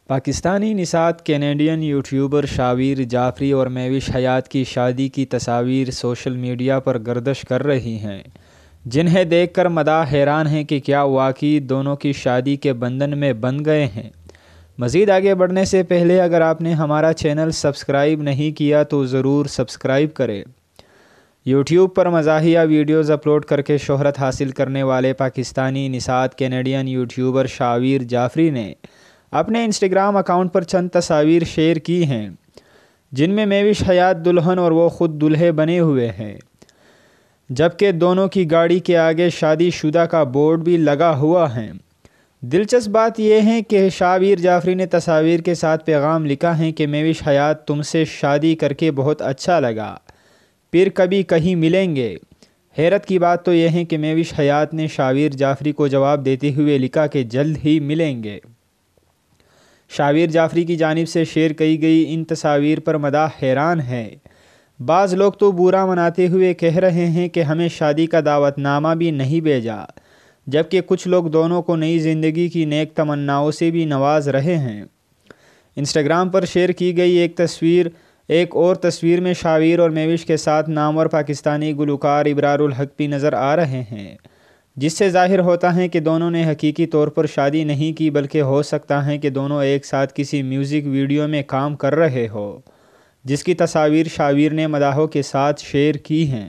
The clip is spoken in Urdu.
پاکستانی نژاد کینیڈین یوٹیوبر شاویر جعفری اور مہوش حیات کی شادی کی تصاویر سوشل میڈیا پر گردش کر رہی ہیں، جنہیں دیکھ کر مداح حیران ہیں کہ کیا واقعی دونوں کی شادی کے بندھن میں بندھ گئے ہیں۔ مزید آگے بڑھنے سے پہلے اگر آپ نے ہمارا چینل سبسکرائب نہیں کیا تو ضرور سبسکرائب کریں۔ یوٹیوب پر مزاحیہ ویڈیوز اپلوڈ کر کے شہرت حاصل کرنے والے پاکستانی نژاد کینیڈین یوٹیوبر شاویر جعفری نے اپنے انسٹاگرام اکاؤنٹ پر چند تصاویر شیئر کی ہیں، جن میں مہوش حیات دلہن اور وہ خود دولہے بنے ہوئے ہیں، جبکہ دونوں کی گاڑی کے آگے شادی شدہ کا بورڈ بھی لگا ہوا ہے۔ دلچسپ بات یہ ہے کہ شاویر جعفری نے تصاویر کے ساتھ پیغام لکھا ہے کہ مہوش حیات تم سے شادی کر کے بہت اچھا لگا، پھر کبھی کہیں ملیں گے۔ حیرت کی بات تو یہ ہے کہ مہوش حیات نے شاویر جعفری کو جواب دیتے ہوئے لکھا کہ جلد ہی ملیں گے۔ شاویر جعفری کی جانب سے شیئر کی گئی ان تصاویر پر مداح حیران ہے۔ بعض لوگ تو برا مناتے ہوئے کہہ رہے ہیں کہ ہمیں شادی کا دعوت نامہ بھی نہیں بھیجا، جبکہ کچھ لوگ دونوں کو نئی زندگی کی نیک تمناؤں سے بھی نواز رہے ہیں۔ انسٹاگرام پر شیئر کی گئی ایک اور تصویر میں شاویر اور مہوش کے ساتھ نامور پاکستانی گلوکار ابرار الحق بھی نظر آ رہے ہیں، جس سے ظاہر ہوتا ہے کہ دونوں نے حقیقی طور پر شادی نہیں کی، بلکہ ہو سکتا ہے کہ دونوں ایک ساتھ کسی میوزک ویڈیو میں کام کر رہے ہو، جس کی تصاویر شاویر نے مداحوں کے ساتھ شیئر کی ہیں۔